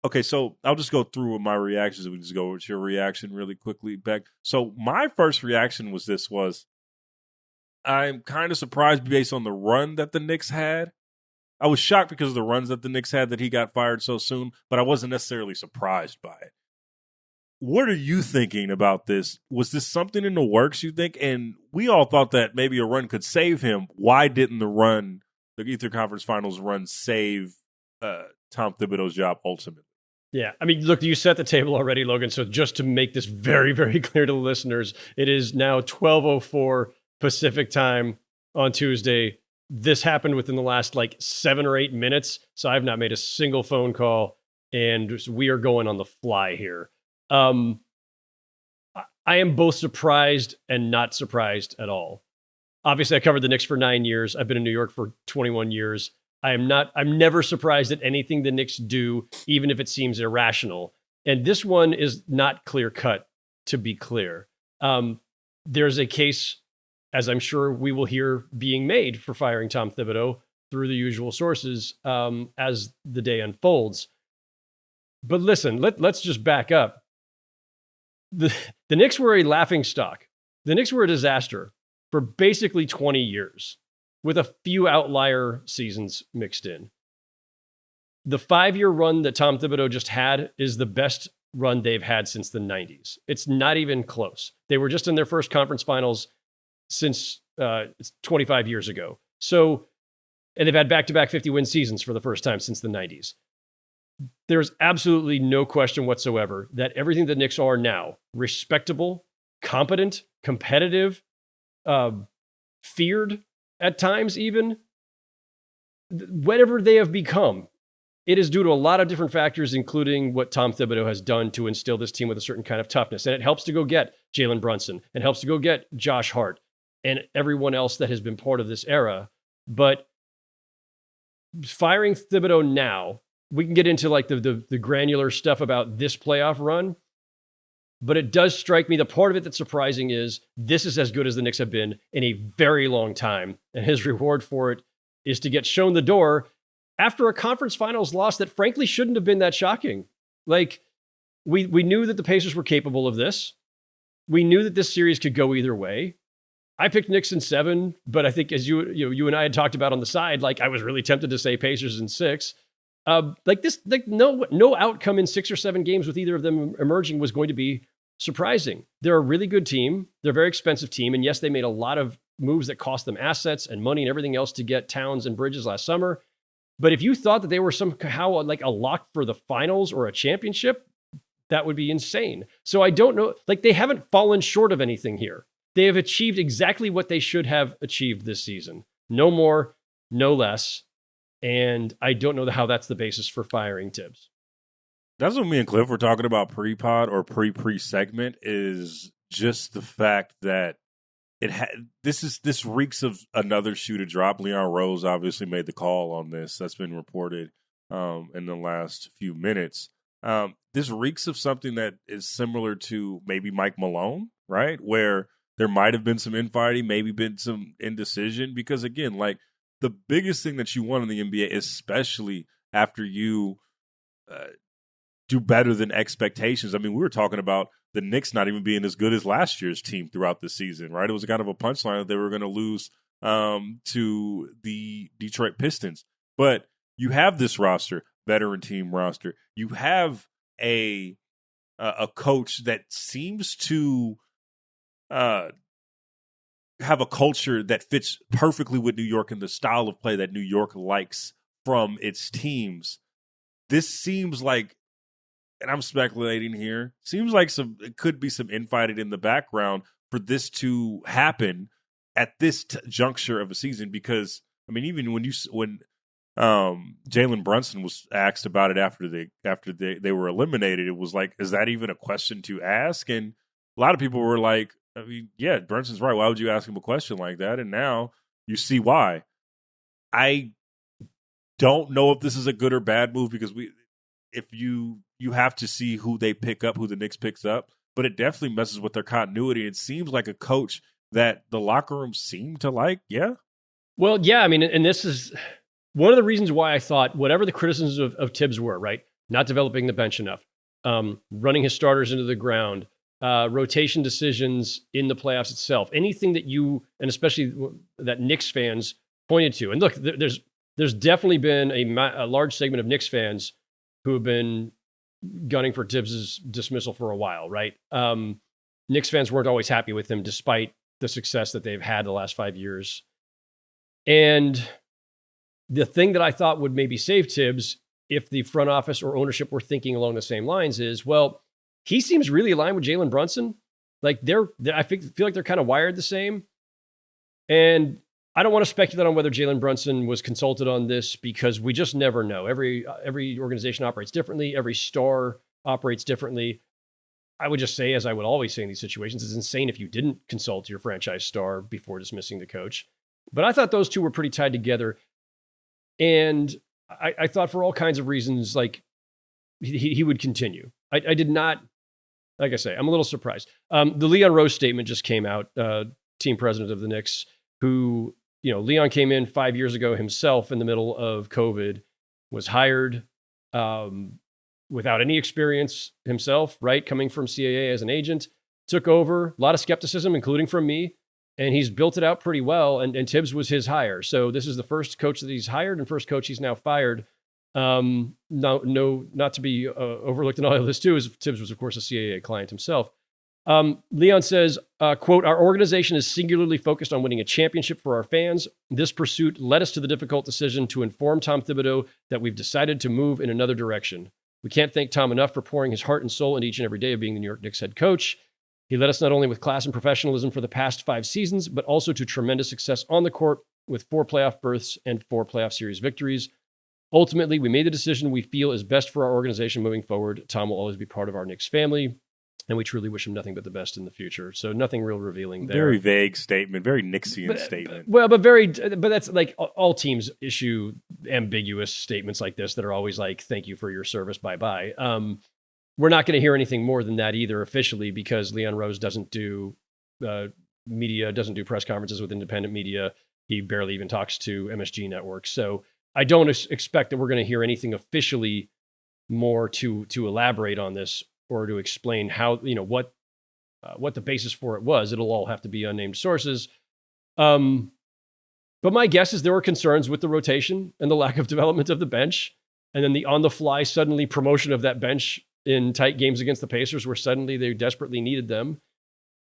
Okay, so I'll just go through with my reactions. We just go with your reaction really quickly, Beck. So my first reaction was I'm kind of surprised based on the run that the Knicks had. I was shocked because of the runs that the Knicks had that he got fired so soon, but I wasn't necessarily surprised by it. What are you thinking about this? Was this something in the works, you think? And we all thought that maybe a run could save him. Why didn't the Eastern Conference Finals run, save Tom Thibodeau's job ultimately? Yeah, I mean, look, you set the table already, Logan. So just to make this very, very clear to the listeners, it is now 12:04 Pacific time on Tuesday. This happened within the last 7 or 8 minutes, so I've not made a single phone call, and we are going on the fly here. I am both surprised and not surprised at all. Obviously, I covered the Knicks for 9 years. I've been in New York for 21 years. I'm never surprised at anything the Knicks do, even if it seems irrational. And this one is not clear cut, to be clear. There's a case, as I'm sure we will hear, being made for firing Tom Thibodeau through the usual sources as the day unfolds. But listen, let's just back up. The Knicks were a laughingstock. The Knicks were a disaster for basically 20 years, with a few outlier seasons mixed in. The 5-year run that Tom Thibodeau just had is the best run they've had since the 90s. It's not even close. They were just in their first conference finals since 25 years ago. So, and they've had back-to-back 50-win seasons for the first time since the 90s. There's absolutely no question whatsoever that everything the Knicks are now, respectable, competent, competitive, feared at times even, whatever they have become, it is due to a lot of different factors, including what Tom Thibodeau has done to instill this team with a certain kind of toughness. And it helps to go get Jalen Brunson. It helps to go get Josh Hart and everyone else that has been part of this era. But firing Thibodeau now, we can get into the granular stuff about this playoff run, but it does strike me, the part of it that's surprising is this is as good as the Knicks have been in a very long time. And his reward for it is to get shown the door after a conference finals loss that frankly shouldn't have been that shocking. We knew that the Pacers were capable of this. We knew that this series could go either way. I picked Knicks in 7, but I think as you and I had talked about on the side, I was really tempted to say Pacers in 6. No outcome in 6 or 7 games with either of them emerging was going to be surprising. They're a really good team. They're a very expensive team. And yes, they made a lot of moves that cost them assets and money and everything else to get Towns and Bridges last summer. But if you thought that they were somehow a lock for the finals or a championship, that would be insane. So I don't know, they haven't fallen short of anything here. They have achieved exactly what they should have achieved this season. No more, no less. And I don't know how that's the basis for firing Tibbs. That's what me and Cliff were talking about pre-pod or pre-segment, is just the fact that this reeks of another shoe to drop. Leon Rose obviously made the call on this. That's been reported in the last few minutes. This reeks of something that is similar to maybe Mike Malone, right? Where there might have been some infighting, maybe been some indecision. Because again, the biggest thing that you want in the NBA, especially after you do better than expectations. I mean, we were talking about the Knicks not even being as good as last year's team throughout the season, right? It was kind of a punchline that they were going to lose to the Detroit Pistons. But you have this roster, veteran team roster. You have a coach that seems to have a culture that fits perfectly with New York and the style of play that New York likes from its teams. This seems like, and I'm speculating here, seems like it could be some infighting in the background for this to happen at this juncture of a season. Because I mean, even when Jalen Brunson was asked about it after they were eliminated, it was like, is that even a question to ask? And a lot of people were like, I mean, yeah, Brunson's right. Why would you ask him a question like that? And now you see why. I don't know if this is a good or bad move, because you have to see who they pick up, who the Knicks picks up, but it definitely messes with their continuity. It seems like a coach that the locker room seemed to like. Yeah. Well, yeah. I mean, and this is one of the reasons why I thought whatever the criticisms of Tibbs were, right? not developing the bench enough, running his starters into the ground, rotation decisions in the playoffs itself, anything that you, and especially that Knicks fans pointed to. And look, there's definitely been a large segment of Knicks fans who have been gunning for Tibbs' dismissal for a while, right? Knicks fans weren't always happy with him despite the success that they've had the last 5 years. And the thing that I thought would maybe save Tibbs if the front office or ownership were thinking along the same lines is, well, he seems really aligned with Jalen Brunson. Like I feel like they're kind of wired the same. And I don't want to speculate on whether Jalen Brunson was consulted on this because we just never know. Every organization operates differently. Every star operates differently. I would just say, as I would always say in these situations, it's insane if you didn't consult your franchise star before dismissing the coach. But I thought those two were pretty tied together. And I thought for all kinds of reasons, like he would continue. I did not, like I say, I'm a little surprised. The Leon Rose statement just came out, team president of the Knicks, who, Leon came in 5 years ago himself in the middle of COVID, was hired without any experience himself, right? Coming from CAA as an agent, took over, a lot of skepticism, including from me. And he's built it out pretty well. And Tibbs was his hire. So this is the first coach that he's hired and first coach he's now fired. Not to be overlooked in all of this too, is Tibbs was, of course, a CAA client himself. Leon says, quote, "Our organization is singularly focused on winning a championship for our fans. This pursuit led us to the difficult decision to inform Tom Thibodeau that we've decided to move in another direction. We can't thank Tom enough for pouring his heart and soul into each and every day of being the New York Knicks head coach. He led us not only with class and professionalism for the past 5 seasons, but also to tremendous success on the court with 4 playoff berths and 4 playoff series victories. Ultimately, we made the decision we feel is best for our organization moving forward. Tom will always be part of our Knicks family, and we truly wish him nothing but the best in the future." So nothing real revealing there. Very vague statement, very Knicksian statement. But that's like all teams issue ambiguous statements like this that are always like, "Thank you for your service, bye-bye." We're not going to hear anything more than that either officially because Leon Rose doesn't do media, doesn't do press conferences with independent media. He barely even talks to MSG networks. So I don't expect that we're going to hear anything officially more to elaborate on this or to explain how, what the basis for it was. It'll all have to be unnamed sources. But my guess is there were concerns with the rotation and the lack of development of the bench. And then the on-the-fly suddenly promotion of that bench in tight games against the Pacers where suddenly they desperately needed them.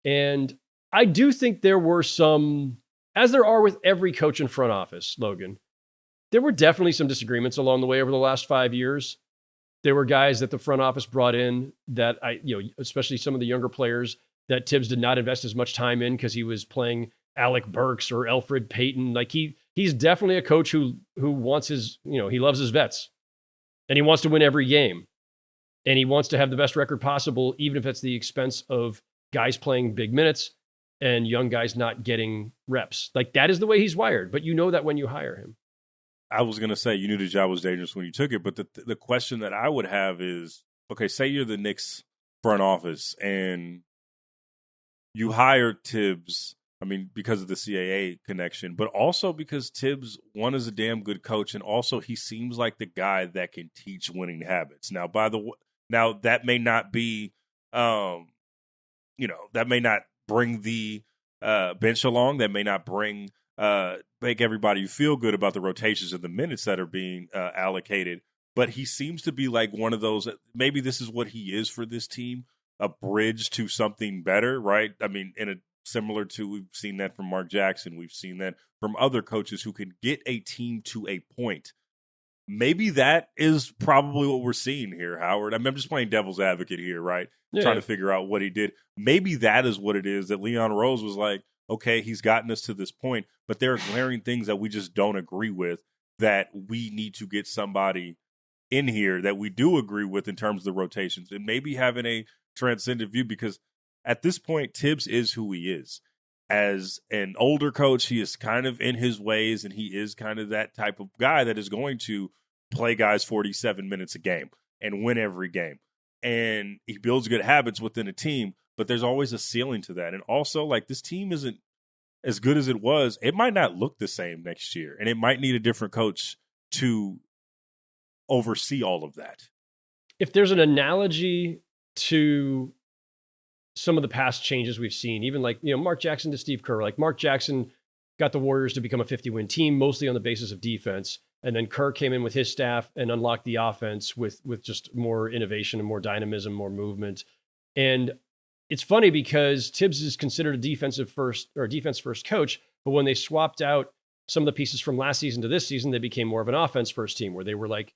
And I do think there were some, as there are with every coach in front office, Logan, there were definitely some disagreements along the way over the last 5 years. There were guys that the front office brought in that especially some of the younger players that Tibbs did not invest as much time in because he was playing Alec Burks or Elfrid Payton. Like he's definitely a coach who wants his, he loves his vets and he wants to win every game. And he wants to have the best record possible, even if it's the expense of guys playing big minutes and young guys not getting reps. Like that is the way he's wired. But you know that when you hire him. I was going to say you knew the job was dangerous when you took it. But the question that I would have is, okay, say you're the Knicks front office and you hire Tibbs, because of the CAA connection, but also because Tibbs, one, is a damn good coach. And also he seems like the guy that can teach winning habits. Now, that may not be, that may not bring the bench along. That may not make everybody feel good about the rotations and the minutes that are being allocated. But he seems to be like one of those, maybe this is what he is for this team, a bridge to something better, right? Similar to, we've seen that from Mark Jackson. We've seen that from other coaches who can get a team to a point. Maybe that is probably what we're seeing here, Howard. I'm just playing devil's advocate here, right? Yeah. Trying to figure out what he did. Maybe that is what it is, that Leon Rose was like, okay, he's gotten us to this point, but there are glaring things that we just don't agree with that we need to get somebody in here that we do agree with in terms of the rotations and maybe having a transcendent view, because at this point, Tibbs is who he is. As an older coach, he is kind of in his ways, and he is kind of that type of guy that is going to play guys 47 minutes a game and win every game. And he builds good habits within a team, but there's always a ceiling to that. And also, like, this team isn't as good as it was. It might not look the same next year, and it might need a different coach to oversee all of that. if there's an analogy to some of the past changes we've seen, even like, Mark Jackson to Steve Kerr, like Mark Jackson got the Warriors to become a 50-win team, mostly on the basis of defense. And then Kerr came in with his staff and unlocked the offense with just more innovation and more dynamism, more movement. And it's funny because Tibbs is considered a defense first coach, but when they swapped out some of the pieces from last season to this season, they became more of an offense first team where they were like,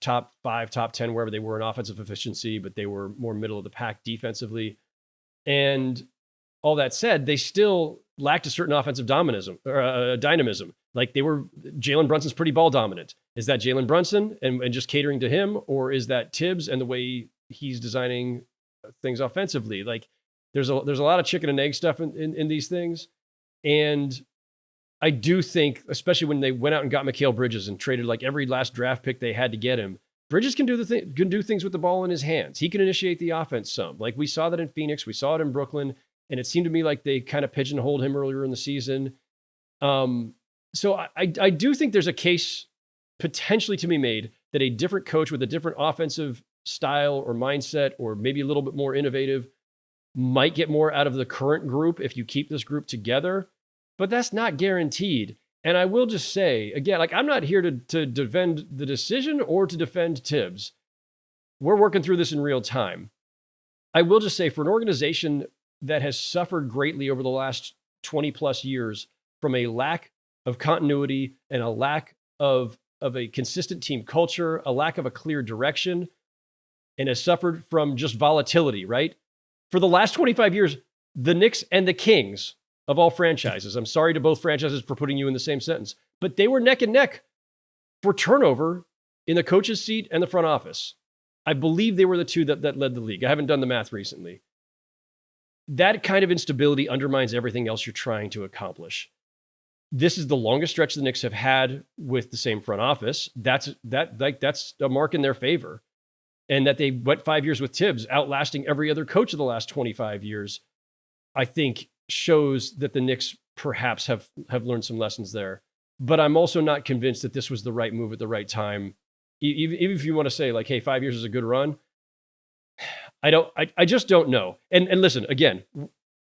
top 5, top 10, wherever they were in offensive efficiency, but they were more middle of the pack defensively. And all that said, they still lacked a certain offensive dynamism. Like Jalen Brunson's pretty ball dominant. Is that Jalen Brunson and just catering to him, or is that Tibbs and the way he's designing things offensively? Like there's a lot of chicken and egg stuff in these things. And I do think, especially when they went out and got Mikal Bridges and traded like every last draft pick they had to get him, Bridges can do things with the ball in his hands. He can initiate the offense some. Like we saw that in Phoenix, we saw it in Brooklyn, and it seemed to me like they kind of pigeonholed him earlier in the season. So I do think there's a case potentially to be made that a different coach with a different offensive style or mindset, or maybe a little bit more innovative, might get more out of the current group if you keep this group together. But that's not guaranteed. And I will just say, again, like I'm not here to defend the decision or to defend Tibbs. We're working through this in real time. I will just say, for an organization that has suffered greatly over the last 20 plus years from a lack of continuity and a lack of a consistent team culture, a lack of a clear direction, and has suffered from just volatility, right? For the last 25 years, the Knicks and the Kings of all franchises, I'm sorry to both franchises for putting you in the same sentence, but they were neck and neck for turnover in the coach's seat and the front office. I believe they were the two that led the league. I haven't done the math recently. That kind of instability undermines everything else you're trying to accomplish. This is the longest stretch the Knicks have had with the same front office. That's a mark in their favor. And that they went 5 years with Tibbs, outlasting every other coach of the last 25 years, I think shows that the Knicks perhaps have learned some lessons there. But I'm also not convinced that this was the right move at the right time. Even if you want to say like, hey, 5 years is a good run, I just don't know. And listen, again,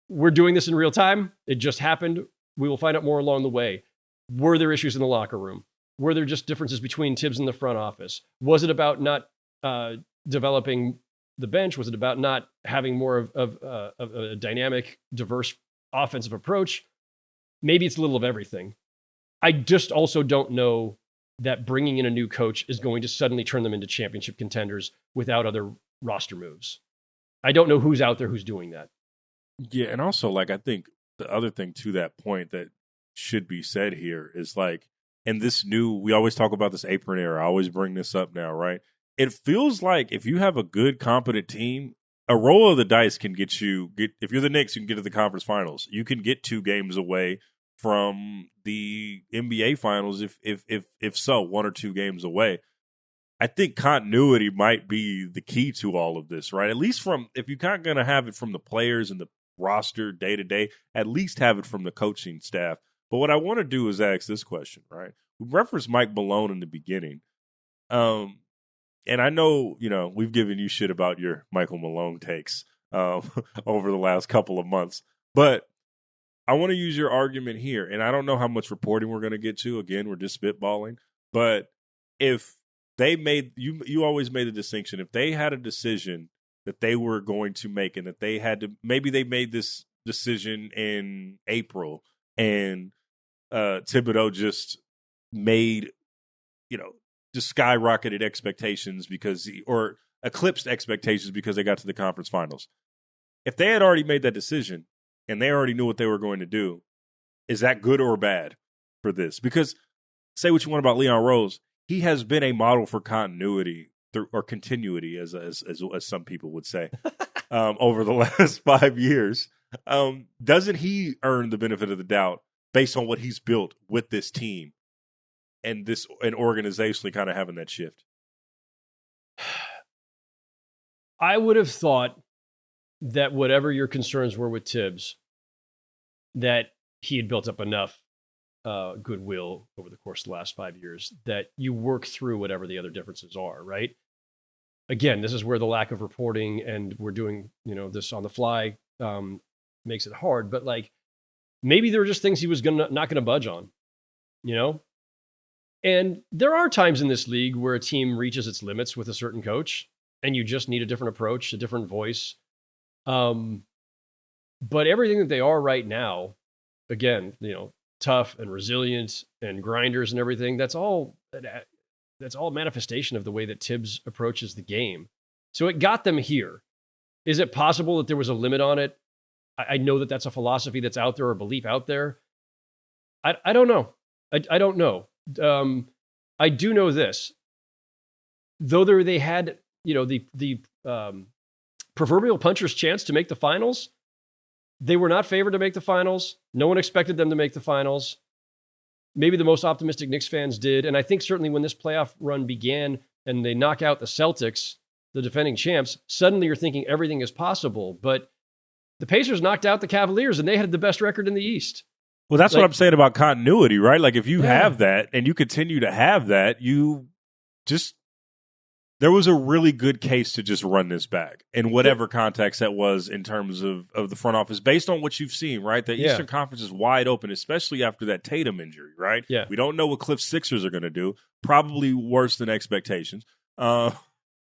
we're doing this in real time. It just happened. We will find out more along the way. Were there issues in the locker room? Were there just differences between Tibbs and the front office? Was it about not developing the bench? Was it about not having more of a dynamic, diverse offensive approach? Maybe it's a little of everything. I just also don't know that bringing in a new coach is going to suddenly turn them into championship contenders without other roster moves. I don't know who's out there who's doing that. Yeah, and also, like, I think the other thing to that point that should be said here is, like, in this new, we always talk about this apron era. I always bring this up now, right? It feels like if you have a good, competent team, a roll of the dice can get if you're the Knicks, you can get to the conference finals. You can get 2 games away from the NBA finals if so, 1 or 2 games away. I think continuity might be the key to all of this, right? At least if you're not going to have it from the players and the roster day to day, at least have it from the coaching staff. But what I want to do is ask this question, right? We referenced Mike Malone in the beginning. And I know, we've given you shit about your Michael Malone takes over the last couple of months. But I want to use your argument here. And I don't know how much reporting we're going to get to. Again, we're just spitballing. But if they made, you always made the distinction, if they had a decision that they were going to make and that they had to, maybe they made this decision in April and Thibodeau just made, just skyrocketed expectations or eclipsed expectations because they got to the conference finals. If they had already made that decision and they already knew what they were going to do, is that good or bad for this? Because say what you want about Leon Rose, he has been a model for continuity or continuity, as some people would say, over the last 5 years. Doesn't he earn the benefit of the doubt based on what he's built with this team and organizationally kind of having that shift? I would have thought that whatever your concerns were with Tibbs, that he had built up enough goodwill over the course of the last 5 years that you work through whatever the other differences are, right? again, this is where the lack of reporting and we're doing, this on the fly makes it hard. But like, maybe there were just things he was not going to budge on, And there are times in this league where a team reaches its limits with a certain coach and you just need a different approach, a different voice. But everything that they are right now, again, tough and resilient and grinders and everything, that's all a manifestation of the way that Tibbs approaches the game. So it got them here. Is it possible that there was a limit on it? I know that that's a philosophy that's out there or a belief out there. I don't know. I don't know. I do know this. Though they had, the proverbial puncher's chance to make the finals, they were not favored to make the finals. No one expected them to make the finals. Maybe the most optimistic Knicks fans did. And I think certainly when this playoff run began and they knock out the Celtics, the defending champs, suddenly you're thinking everything is possible. But the Pacers knocked out the Cavaliers and they had the best record in the East. Well, that's what I'm saying about continuity, right? Like if you have that and you continue to have that, there was a really good case to just run this back in whatever context that was in terms of the front office, based on what you've seen, right? The Eastern Conference is wide open, especially after that Tatum injury, right? Yeah. We don't know what Cliff Sixers are going to do. Probably worse than expectations. I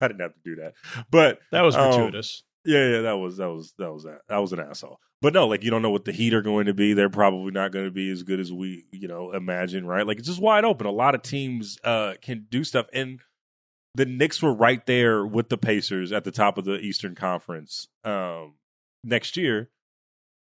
didn't have to do that, but that was gratuitous. Yeah, that was an asshole. But no, like you don't know what the Heat are going to be. They're probably not going to be as good as we, imagine, right? Like it's just wide open. A lot of teams can do stuff, and the Knicks were right there with the Pacers at the top of the Eastern Conference next year.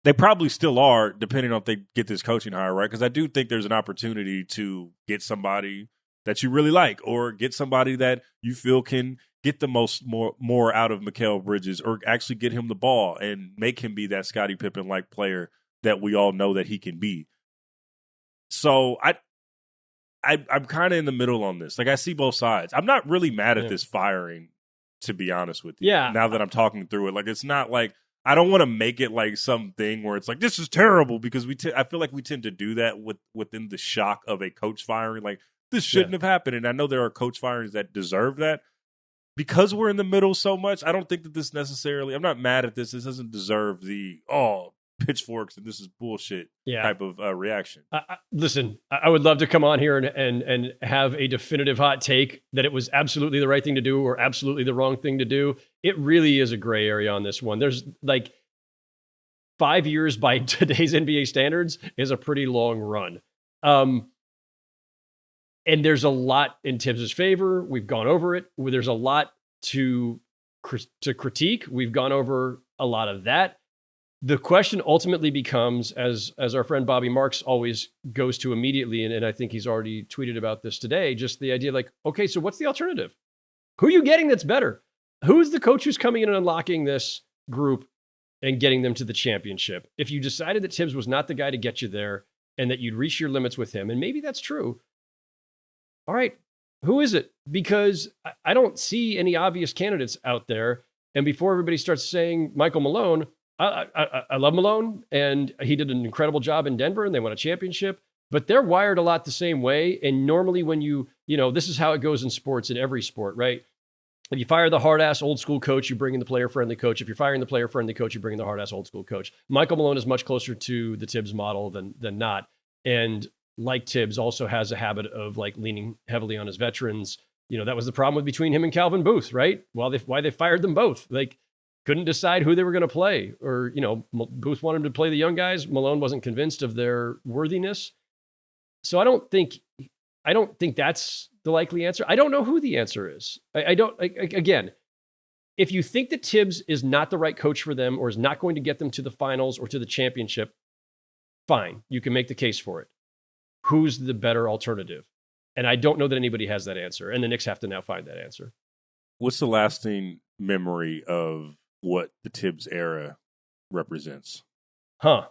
They probably still are, depending on if they get this coaching hire, right? Because I do think there's an opportunity to get somebody that you really like, or get somebody that you feel can get the more out of Mikal Bridges, or actually get him the ball and make him be that Scottie Pippen-like player that we all know that he can be. So I'm kind of in the middle on this. Like I see both sides. I'm not really mad at this firing, to be honest with you. Yeah. Now that I'm talking through it, like it's not like I don't want to make it like something where it's like this is terrible, because I feel like we tend to do that within the shock of a coach firing. Like this shouldn't have happened, and I know there are coach firings that deserve that. Because we're in the middle so much, I don't think that this necessarily. I'm not mad at this. This doesn't deserve the pitchforks and this is bullshit type of reaction. Listen, I would love to come on here and have a definitive hot take that it was absolutely the right thing to do or absolutely the wrong thing to do. It really is a gray area on this one. There's like 5 years by today's NBA standards is a pretty long run. And there's a lot in Tibbs' favor. We've gone over it. There's a lot to critique. We've gone over a lot of that. The question ultimately becomes, as our friend Bobby Marks always goes to immediately, and I think he's already tweeted about this today, just the idea like, okay, so what's the alternative? Who are you getting that's better? Who's the coach who's coming in and unlocking this group and getting them to the championship? If you decided that Tibbs was not the guy to get you there and that you'd reach your limits with him, and maybe that's true, all right, who is it? Because I don't see any obvious candidates out there. And before everybody starts saying Michael Malone, I love Malone, and he did an incredible job in Denver, and they won a championship. But they're wired a lot the same way. And normally when this is how it goes in sports, in every sport, right? If you fire the hard-ass old-school coach, you bring in the player-friendly coach. If you're firing the player-friendly coach, you bring in the hard-ass old-school coach. Michael Malone is much closer to the Tibbs model than not. And like Tibbs, also has a habit of like leaning heavily on his veterans. That was the problem between him and Calvin Booth, right? Why they fired them both. Like couldn't decide who they were going to play, or, Booth wanted to play the young guys. Malone wasn't convinced of their worthiness. So I don't think that's the likely answer. I don't know who the answer is. Again, if you think that Tibbs is not the right coach for them or is not going to get them to the finals or to the championship, fine. You can make the case for it. Who's the better alternative? And I don't know that anybody has that answer. And the Knicks have to now find that answer. What's the lasting memory of what the Tibbs era represents? You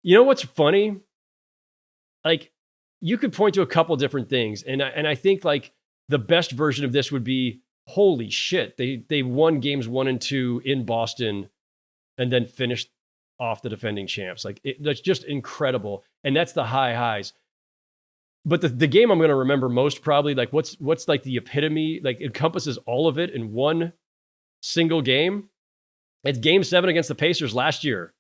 know what's funny? Like, you could point to a couple different things. And I think like the best version of this would be, holy shit, they won games 1 and 2 in Boston and then finished off the defending champs. Like that's just incredible. And that's the high highs. But the game I'm going to remember most probably, like what's like the epitome, like encompasses all of it in one single game. It's Game 7 against the Pacers last year,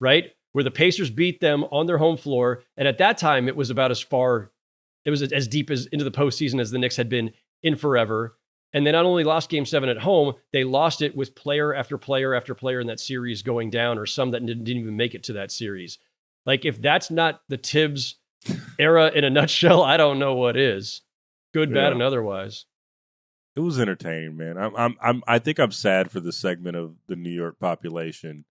right? Where the Pacers beat them on their home floor. And at that time, it was about it was as deep as into the postseason as the Knicks had been in forever. And they not only lost Game 7 at home, they lost it with player after player after player in that series going down, or some that didn't even make it to that series. Like, if that's not the Tibbs era in a nutshell, I don't know what is. Good, bad, and otherwise. It was entertaining, man. I think I'm sad for the segment of the New York population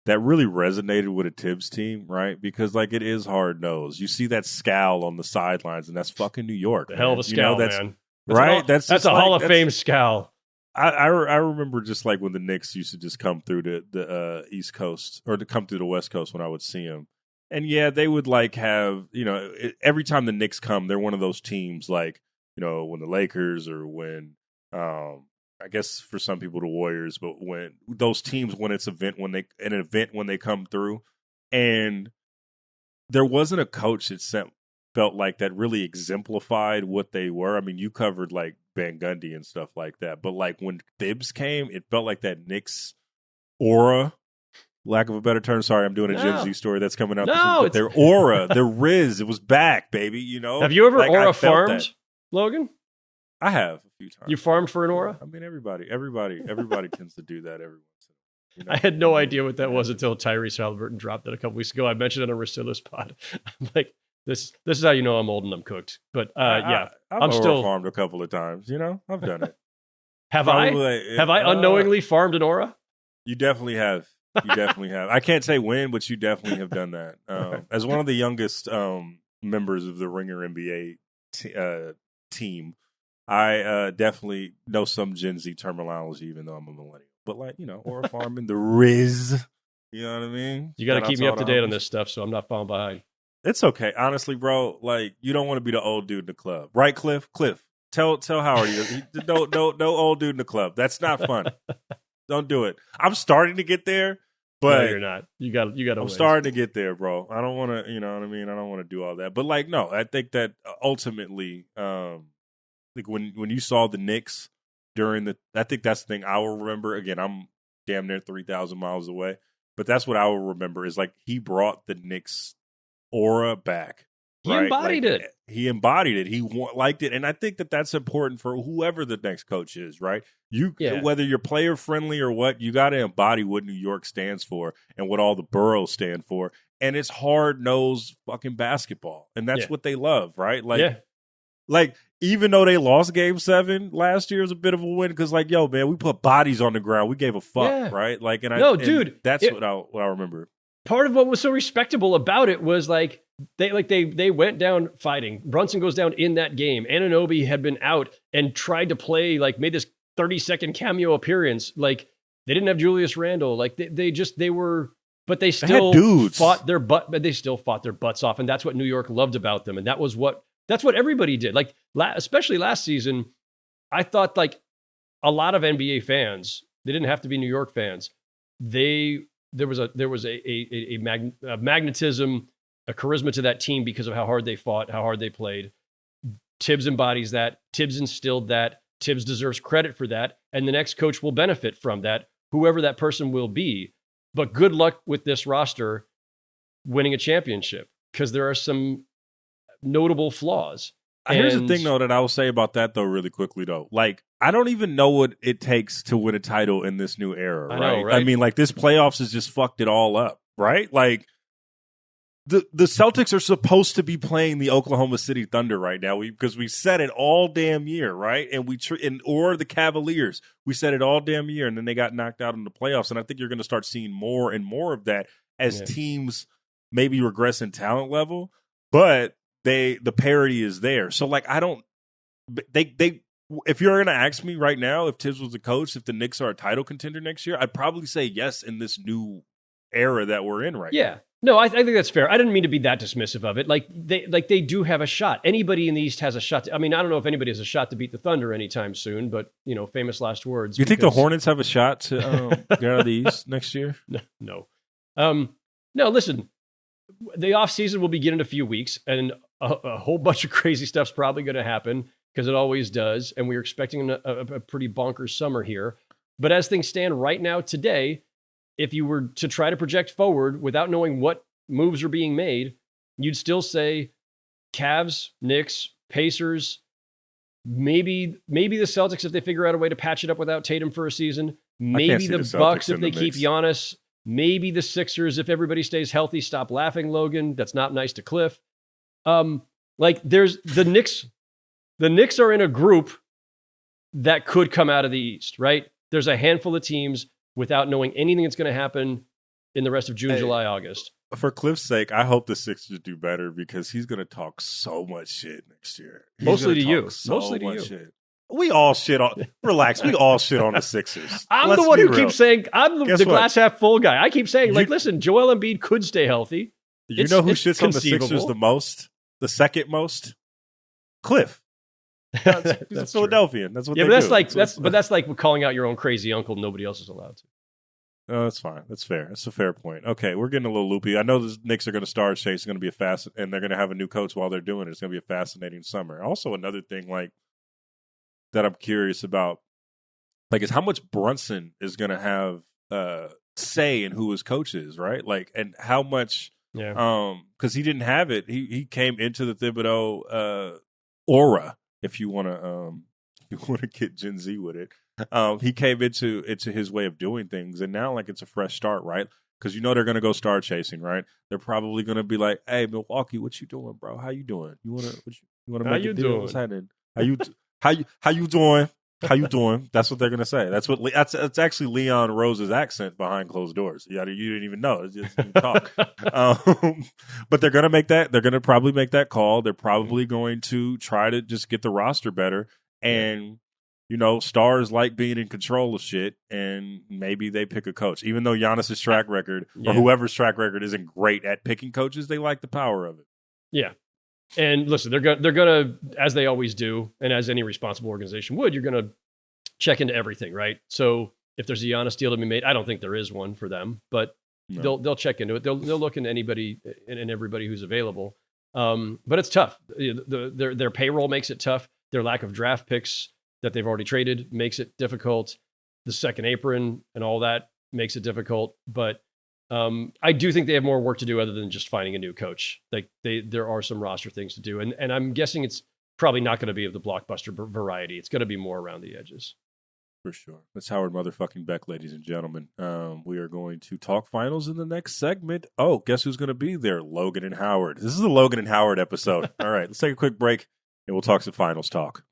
that really resonated with a Tibbs team, right? Because, like, it is hard-nosed. You see that scowl on the sidelines, and that's fucking New York. The hell of a scowl, man. Right? That's a Hall of Fame scowl. I remember just like when the Knicks used to just come through the East Coast or to come through the West Coast when I would see them. And yeah, they would like have, every time the Knicks come, they're one of those teams like, when the Lakers or when, I guess for some people the Warriors, but when those teams, when it's an event when they come through, and there wasn't a coach that felt like that really exemplified what they were. I mean, you covered like Van Gundy and stuff like that, but like when Thibs came, it felt like that Knicks aura, lack of a better term. Sorry, I'm doing a Gen Z story that's coming up. No, their aura, their Riz, it was back, baby. Have you ever aura farmed, Logan? I have a few times. You farmed for an aura? I mean, everybody tends to do that every once in a while. I had no idea what that was until Tyrese Halliburton dropped it a couple weeks ago. I mentioned it on a Racillus pod. I'm like, this is how you know I'm old and I'm cooked. But yeah, I'm still farmed a couple of times. I've done it. Have I unknowingly farmed an aura? You definitely have. I can't say when, but you definitely have done that. As one of the youngest members of the Ringer NBA team, I definitely know some Gen Z terminology, even though I'm a millennial. But like, aura farming, the Riz, you know what I mean? You got to keep me up to date on this stuff, so I'm not falling behind. It's okay, honestly, bro. Like, you don't want to be the old dude in the club, right, Cliff? Tell Howard, no old dude in the club. That's not fun. Don't do it. I'm starting to get there, but no, you're not. You got. I'm starting to get there, bro. I don't want to. You know what I mean? I don't want to do all that. But like, no, I think that ultimately, like when you saw the Knicks I think that's the thing I will remember. Again, I'm damn near 3,000 miles away, but that's what I will remember is like he brought the Knicks aura back. He embodied it. He embodied it. He liked it. And I think that that's important for whoever the next coach is, right? Whether you're player friendly or what, you got to embody what New York stands for and what all the boroughs stand for. And it's hard-nosed fucking basketball. And that's what they love, right? Like, even though they lost Game 7 last year, it was a bit of a win because, like, yo, man, we put bodies on the ground. We gave a fuck, right? Like, dude, that's what I remember. Part of what was so respectable about it was like they went down fighting. Brunson goes down in that game. Anunoby had been out and tried to play, like made this 30-second cameo appearance. Like they didn't have Julius Randle. Like they were, but they still fought their butt. But they still fought their butts off, and that's what New York loved about them. And that's what everybody did. Like especially last season, I thought like a lot of NBA fans. They didn't have to be New York fans. There was a magnetism, a charisma to that team because of how hard they fought, how hard they played. Tibbs embodies that. Tibbs instilled that. Tibbs deserves credit for that. And the next coach will benefit from that, whoever that person will be. But good luck with this roster winning a championship because there are some notable flaws. Here's the thing, though, that I will say about that, though, really quickly, though. Like, I don't even know what it takes to win a title in this new era, right? I know, right? I mean, like, this playoffs has just fucked it all up, right? Like, the Celtics are supposed to be playing the Oklahoma City Thunder right now because we said it all damn year, right? And or the Cavaliers. We said it all damn year, and then they got knocked out in the playoffs. And I think you're going to start seeing more and more of that as teams maybe regress in talent level, but the parity is there. So like if you're going to ask me right now if Tibbs was the coach, if the Knicks are a title contender next year, I'd probably say yes in this new era that we're in right now. Yeah. No, I think that's fair. I didn't mean to be that dismissive of it. Like they do have a shot. Anybody in the East has a shot. I mean, I don't know if anybody has a shot to beat the Thunder anytime soon, but famous last words. You think the Hornets have a shot to get out of the East next year? No. No, listen, the offseason will begin in a few weeks, and a whole bunch of crazy stuff's probably going to happen because it always does. And we're expecting a pretty bonkers summer here. But as things stand right now today, if you were to try to project forward without knowing what moves are being made, you'd still say Cavs, Knicks, Pacers, maybe the Celtics if they figure out a way to patch it up without Tatum for a season, maybe the Bucks if they keep Giannis, maybe the Sixers if everybody stays healthy. Stop laughing, Logan. That's not nice to Cliff. There's the Knicks. The Knicks are in a group that could come out of the East, right? There's a handful of teams without knowing anything that's going to happen in the rest of June, July, August. For Cliff's sake, I hope the Sixers do better because he's going to talk so much shit next year. Mostly to you. Mostly to you. Shit. We all shit on. Relax. We all shit on the Sixers. I'm the one who keeps saying I'm the glass half full guy. I keep saying, listen, Joel Embiid could stay healthy. You know who shits on the Sixers the most? The second most? Cliff. He's a Philadelphian. True. That's what they do. That's like calling out your own crazy uncle. Nobody else is allowed to. Oh, that's fine. That's fair. That's a fair point. Okay, we're getting a little loopy. I know the Knicks are going to start Chase. It's going to be and they're going to have a new coach while they're doing it. It's going to be a fascinating summer. Also, another thing that I'm curious about, is how much Brunson is going to have say in who his coach is, right? And how much, because he didn't have it. He came into the Thibodeau aura, if you want to get Gen Z with it. He came into his way of doing things, and now it's a fresh start, right? Because they're going to go star chasing, right? They're probably going to be like, "Hey, Milwaukee, what you doing, bro? How you doing? You want to make a deal? What's happening? How you doing? How you doing?" That's what they're going to say. That's actually Leon Rose's accent behind closed doors. Yeah, you didn't even know. It's just talk. But they're going to make that. They're going to probably make that call. They're probably going to try to just get the roster better. And stars like being in control of shit, and maybe they pick a coach. Even though Giannis's track record or whoever's track record isn't great at picking coaches, they like the power of it. Yeah. And listen, they're gonna, as they always do, and as any responsible organization would, you're gonna check into everything, right? So if there's a Giannis deal to be made, I don't think there is one for them, but they'll check into it. They'll look into anybody and everybody who's available. But it's tough. Their payroll makes it tough. Their lack of draft picks that they've already traded makes it difficult. The second apron and all that makes it difficult. But I do think they have more work to do other than just finding a new coach. There are some roster things to do. And I'm guessing it's probably not going to be of the blockbuster variety. It's going to be more around the edges. For sure. That's Howard motherfucking Beck, ladies and gentlemen. We are going to talk finals in the next segment. Oh, guess who's going to be there? Logan and Howard. This is the Logan and Howard episode. All right, let's take a quick break and we'll talk some finals talk.